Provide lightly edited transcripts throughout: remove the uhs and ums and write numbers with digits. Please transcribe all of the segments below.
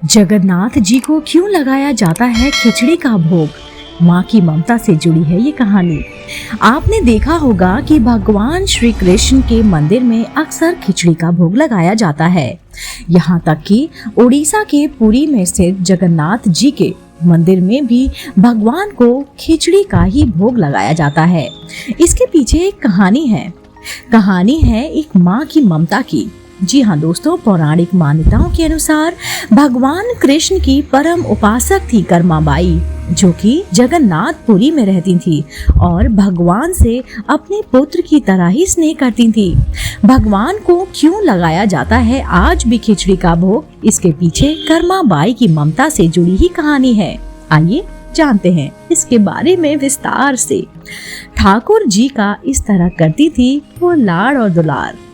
जगन्नाथ जी को क्यों लगाया जाता है खिचड़ी का भोग? माँ की ममता से जुड़ी है ये कहानी। आपने देखा होगा कि भगवान श्री कृष्ण के मंदिर में अक्सर खिचड़ी का भोग लगाया जाता है। यहाँ तक कि उड़ीसा के पुरी में स्थित जगन्नाथ जी के मंदिर में भी भगवान को खिचड़ी का ही भोग लगाया जाता है। इसके पीछे एक कहानी है एक माँ की ममता की। जी हाँ दोस्तों, पौराणिक मान्यताओं के अनुसार भगवान कृष्ण की परम उपासक थी कर्माबाई, जो कि जगन्नाथपुरी में रहती थी और भगवान से अपने पुत्र की तरह ही स्नेह करती थी। भगवान को क्यों लगाया जाता है आज भी खिचड़ी का भोग? इसके पीछे कर्माबाई की ममता से जुड़ी ही कहानी है। आइए जानते हैं इसके बारे में विस्तार से। ठाकुर जी का इस तरह करती थी वो लाड़ और दुलार।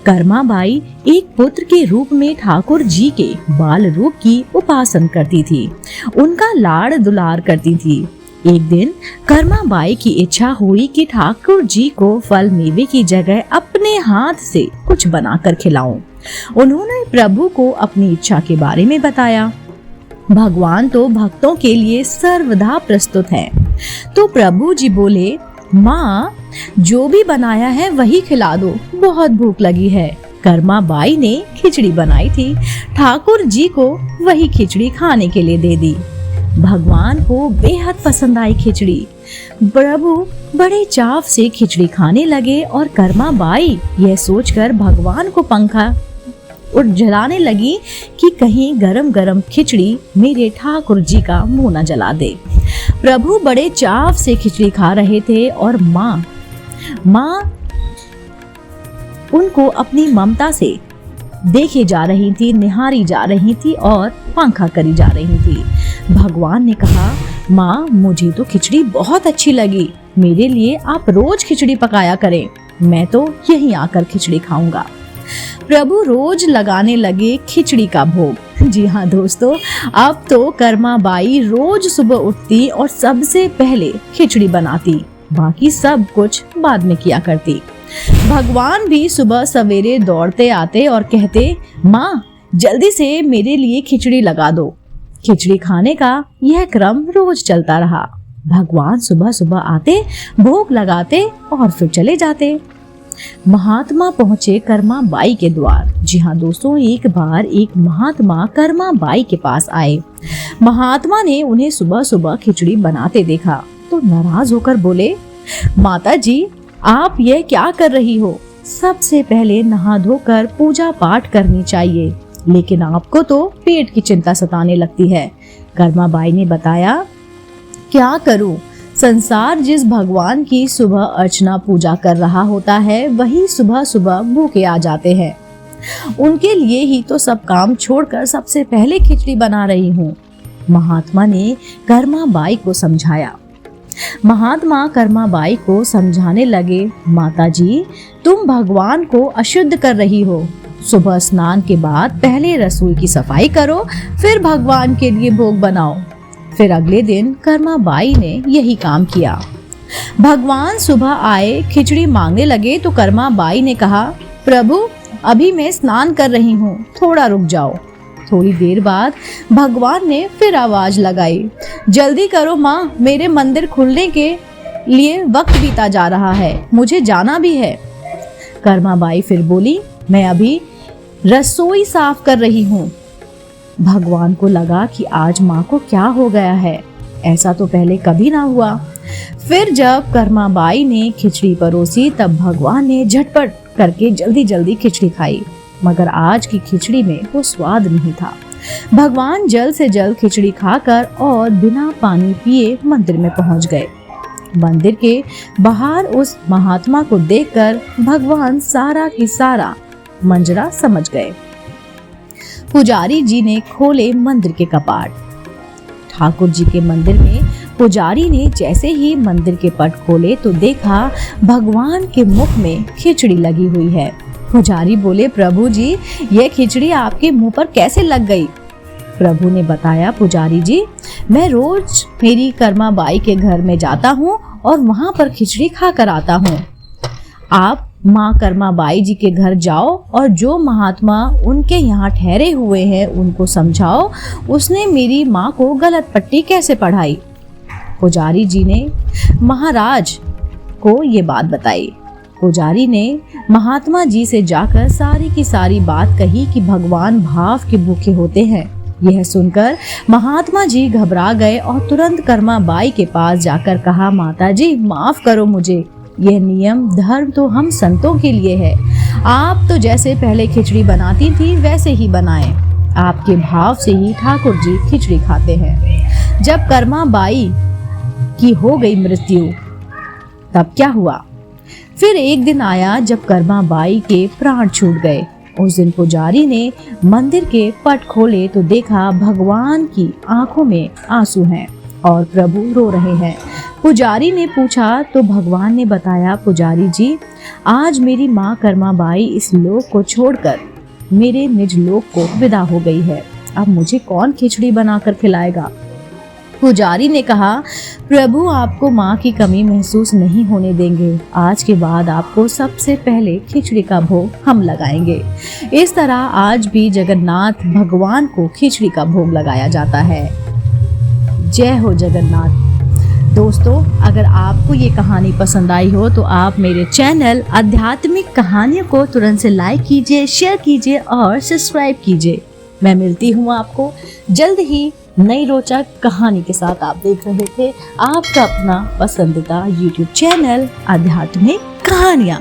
कर्माबाई एक पुत्र के रूप में ठाकुर जी के बाल रूप की उपासना करती थी, उनका लाड़ दुलार करती थी। एक दिन कर्माबाई की इच्छा हुई कि ठाकुर जी को फल मेवे की जगह अपने हाथ से कुछ बनाकर खिलाऊं। उन्होंने प्रभु को अपनी इच्छा के बारे में बताया। भगवान तो भक्तों के लिए सर्वदा प्रस्तुत हैं। तो प्रभु जी बोले, माँ जो भी बनाया है वही खिला दो, बहुत भूख लगी है। कर्माबाई ने खिचड़ी बनाई थी, ठाकुर जी को वही खिचड़ी खाने के लिए दे दी। भगवान को बेहद पसंद आई खिचड़ी। प्रभु बड़े चाव से खिचड़ी खाने लगे और कर्माबाई यह सोचकर भगवान को पंखा और जलाने लगी कि कहीं गरम गरम खिचड़ी मेरे ठाकुर जी का मुंह न जला दे। प्रभु बड़े चाव से खिचड़ी खा रहे थे और माँ उनको अपनी ममता से देखे जा रही थी, निहारी जा रही थी और पंखा करी जा रही थी। भगवान ने कहा, माँ मुझे तो खिचड़ी बहुत अच्छी लगी, मेरे लिए आप रोज खिचड़ी पकाया करें, मैं तो यहीं आकर खिचड़ी खाऊंगा। प्रभु रोज लगाने लगे खिचड़ी का भोग। जी हाँ दोस्तों, अब तो कर्माबाई रोज सुबह उठती और सबसे पहले खिचड़ी बनाती, बाकी सब कुछ बाद में किया करती। भगवान भी सुबह सवेरे दौड़ते आते और कहते, माँ जल्दी से मेरे लिए खिचड़ी लगा दो। खिचड़ी खाने का यह क्रम रोज चलता रहा। भगवान सुबह सुबह आते, भोग लगाते और फिर चले जाते। महात्मा पहुंचे कर्माबाई के द्वार। जी हाँ दोस्तों, एक बार एक महात्मा कर्माबाई के पास आए। महात्मा ने उन्हें सुबह सुबह खिचड़ी बनाते देखा तो नाराज होकर बोले, माता जी आप यह क्या कर रही हो? सबसे पहले नहा धोकर पूजा पाठ करनी चाहिए, लेकिन आपको तो पेट की चिंता सताने लगती है। कर्माबाई ने बताया, क्या करूं? संसार जिस भगवान की सुबह अर्चना पूजा कर रहा होता है वही सुबह सुबह भूखे आ जाते हैं। उनके लिए ही तो सब काम छोड़कर सबसे पहले खिचड़ी बना रही हूँ। महात्मा ने कर्माबाई को समझाया। महात्मा कर्माबाई को समझाने लगे, माता जी तुम भगवान को अशुद्ध कर रही हो। सुबह स्नान के बाद पहले रसोई की सफाई करो, फिर भगवान के लिए भोग बनाओ। फिर अगले दिन कर्माबाई ने यही काम किया। भगवान सुबह आए, खिचड़ी मांगने लगे तो कर्माबाई ने कहा, प्रभु अभी मैं स्नान कर रही हूँ, थोड़ा रुक जाओ। थोड़ी देर बाद भगवान ने फिर आवाज लगाई, जल्दी करो माँ, मेरे मंदिर खुलने के लिए वक्त बीता जा रहा है, मुझे जाना भी है। कर्माबाई फिर बोली, मैं अभी रसोई साफ कर रही हूँ। भगवान को लगा कि आज माँ को क्या हो गया है, ऐसा तो पहले कभी ना हुआ। फिर जब कर्माबाई ने खिचड़ी परोसी तब भगवान ने झटपट करके जल्दी जल्दी खिचड़ी खाई, मगर आज की खिचड़ी में वो स्वाद नहीं था। भगवान जल्द से जल्द खिचड़ी खाकर और बिना पानी पिए मंदिर में पहुंच गए। मंदिर के बाहर उस महात्मा को देखकर भगवान सारा की सारा मंजरा समझ गए। पुजारी जी ने खोले मंदिर के कपाट। ठाकुर जी के मंदिर में पुजारी ने जैसे ही मंदिर के पट खोले तो देखा भगवान के मुख में खिचड़ी लगी हुई है। पुजारी बोले, प्रभु जी यह खिचड़ी आपके मुंह पर कैसे लग गई? प्रभु ने बताया, पुजारी जी मैं रोज मेरी कर्माबाई के घर में जाता हूँ और वहाँ पर खिचड़ी खा कर आता हूँ। आप माँ कर्माबाई जी के घर जाओ और जो महात्मा उनके यहाँ ठहरे हुए हैं उनको समझाओ उसने मेरी माँ को गलत पट्टी कैसे पढ़ाई। पुजारी जी ने महाराज को ये बात बताई। पुजारी ने महात्मा जी से जाकर सारी की सारी बात कही कि भगवान भाव के भूखे होते हैं। यह सुनकर महात्मा जी घबरा गए और तुरंत कर्माबाई के पास जाकर कहा, माता जी माफ करो मुझे, यह नियम धर्म तो हम संतों के लिए है। आप तो जैसे पहले खिचड़ी बनाती थी वैसे ही बनाएं। आपके भाव से ही ठाकुर जी खिचड़ी खाते हैं। जब कर्माबाई की हो गई मृत्यु तब क्या हुआ? फिर एक दिन आया जब कर्माबाई के प्राण छूट गए। उस दिन पुजारी ने मंदिर के पट खोले तो देखा भगवान की आंखों में आंसू हैं और प्रभु रो रहे हैं। पुजारी ने पूछा तो भगवान ने बताया, पुजारी जी आज मेरी माँ कर्माबाई इस लोक को छोड़कर मेरे निज लोक को विदा हो गई है। अब मुझे कौन खिचड़ी बनाकर खिलाएगा? पुजारी ने कहा, प्रभु आपको माँ की कमी महसूस नहीं होने देंगे। आज के बाद आपको सबसे पहले खिचड़ी का भोग हम लगाएंगे। इस तरह आज भी जगन्नाथ भगवान को खिचड़ी का भोग लगाया जाता है। जय हो जगन्नाथ। दोस्तों, अगर आपको ये कहानी पसंद आई हो तो आप मेरे चैनल आध्यात्मिक कहानियों को तुरंत से लाइक कीजिए, शेयर कीजिए और सब्सक्राइब कीजिए। मैं मिलती हूँ आपको जल्द ही नई रोचक कहानी के साथ। आप देख रहे थे आपका अपना पसंदीदा YouTube चैनल आध्यात्मिक कहानियाँ।